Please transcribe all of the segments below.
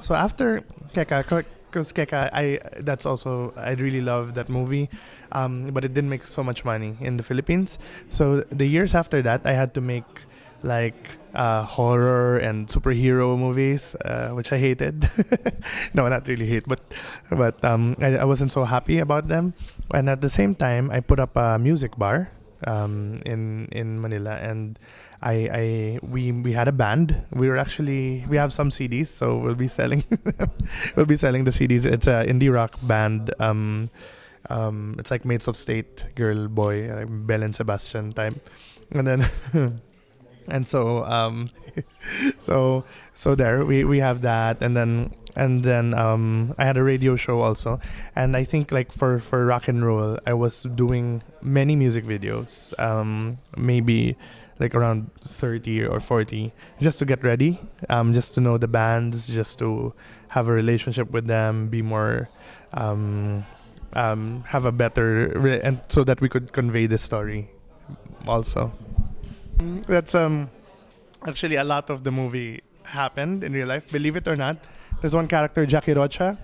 So after Keka, because Keka, I really love that movie, but it didn't make so much money in the Philippines. So the years after that, I had to make like horror and superhero movies, which I hated. No, not really hate, but I wasn't so happy about them. And at the same time, I put up a music bar in Manila, and we had a band. We have some CDs, so we'll be selling we'll be selling the CDs. It's a indie rock band. It's like Mates of State, girl, boy, like Bell and Sebastian type, and then and so so there we have that, and then I had a radio show also, and I think like for Rakenroll I was doing many music videos, maybe like around 30 or 40, just to get ready, just to know the bands, just to have a relationship with them, be more have a better and so that we could convey the story also. That's actually a lot of the movie happened in real life. Believe it or not, there's one character, Jackie Rocha.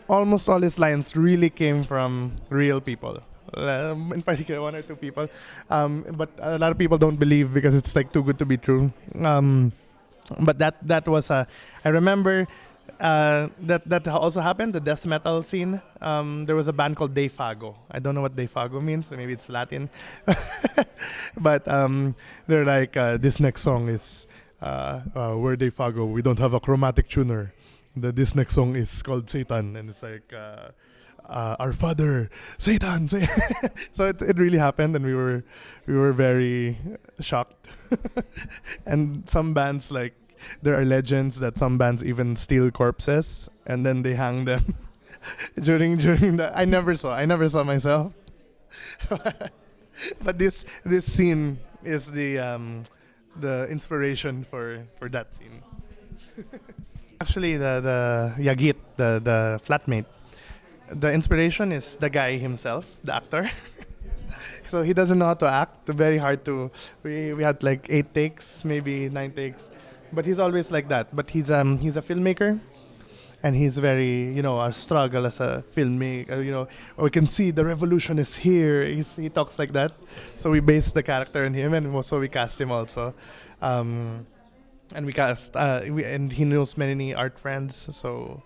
Almost all his lines really came from real people. In particular, one or two people. But a lot of people don't believe because it's like too good to be true. But that was a. I remember that also happened. The death metal scene. There was a band called De Fago. I don't know what De Fago means. Maybe it's Latin. But they're like, this next song is we're De Fago. We don't have a chromatic tuner. This next song is called Satan, and it's like our father, Satan. So it really happened, and we were very shocked. And some bands, like, there are legends that some bands even steal corpses and then they hang them during the. I never saw myself. But this scene is the inspiration for that scene. Actually, the Yagit, the flatmate, the inspiration is the guy himself, the actor. So he doesn't know how to act. Very hard to. We had like 8 takes, maybe 9 takes, but he's always like that. But he's a filmmaker, and he's very, a struggle as a filmmaker. We can see the revolution is here. He talks like that. So we based the character on him, and so we cast him also. And we cast and he knows many art friends, so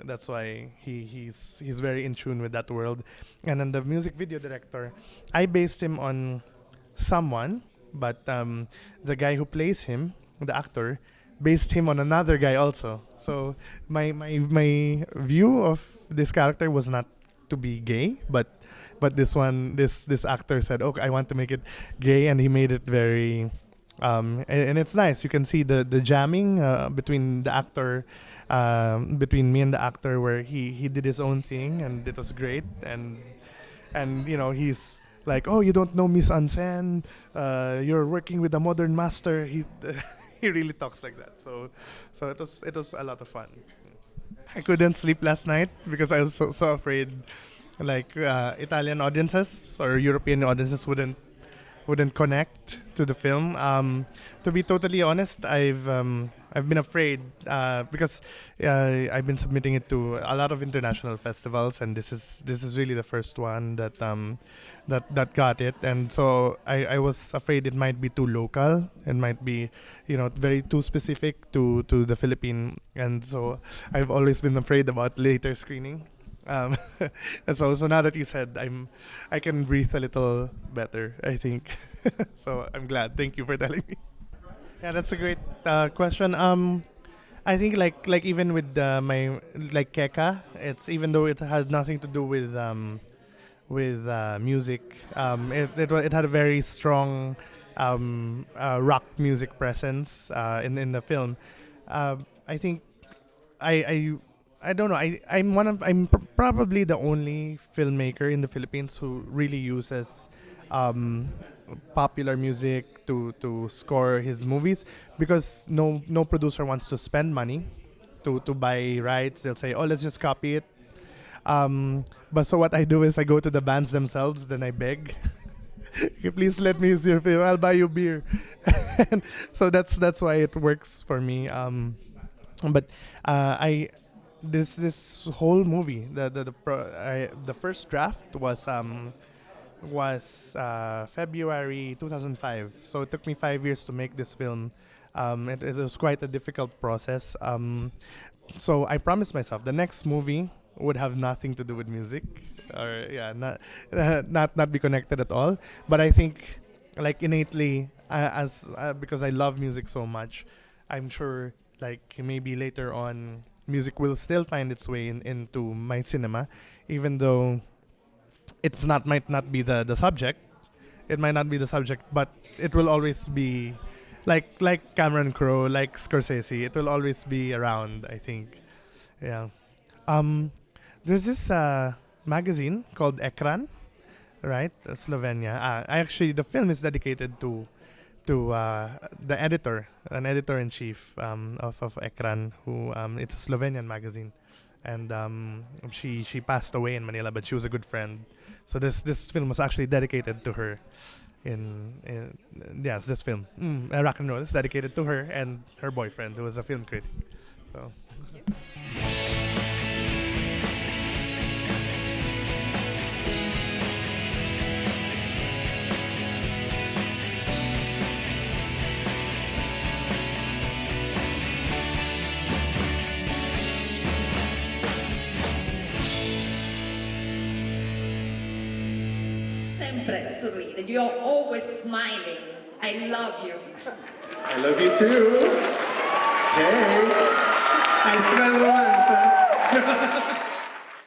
that's why he's very in tune with that world. And then the music video director, I based him on someone, but the guy who plays him, the actor, based him on another guy also. So my view of this character was not to be gay, but this actor said, okay, I want to make it gay, and he made it very and it's nice. You can see the jamming between the actor, between me and the actor, where he did his own thing, and it was great. And he's like, oh, you don't know Miss Ansen, you're working with a modern master. He he really talks like that. So it was a lot of fun. I couldn't sleep last night because I was so afraid, like Italian audiences or European audiences wouldn't connect to the film. To be totally honest, I've been afraid because I've been submitting it to a lot of international festivals, and this is really the first one that got it. And so I was afraid it might be too local. It might be very too specific to the Philippine, and so I've always been afraid about later screening. Um, and so now that you said, I can breathe a little better, I think. So I'm glad. Thank you for telling me. Yeah, that's a great question. I think like even with my like Keka, it's even though it had nothing to do with music, it had a very strong rock music presence in the film. I think I I don't know. I'm probably the only filmmaker in the Philippines who really uses um, popular music to score his movies, because no producer wants to spend money to buy rights. They'll say, oh, let's just copy it. But so what I do is I go to the bands themselves, then I beg, "Okay, please let me use your film. I'll buy you beer." And so that's why it works for me. But I this whole movie, the first draft was February 2005. So it took me 5 years to make this film. It was quite a difficult process. So I promised myself the next movie would have nothing to do with music, or yeah, not be connected at all. But I think, like innately, as because I love music so much, I'm sure like maybe later on music will still find its way into my cinema, even though it's not might not be the subject. It might not be the subject, but it will always be like Cameron Crowe, like Scorsese. It will always be around, I think. Yeah. Um, there's this magazine called Ekran, right? Slovenia. Actually, the film is dedicated to the editor, an editor in chief of Ekran, who it's a Slovenian magazine, and she passed away in Manila, but she was a good friend. So this film was actually dedicated to her. In yes, this film, Rakenroll, is dedicated to her and her boyfriend, who was a film critic. So. Sempre sorride. You're always smiling. I love you. I love you too. Hey, I smell romance. Huh?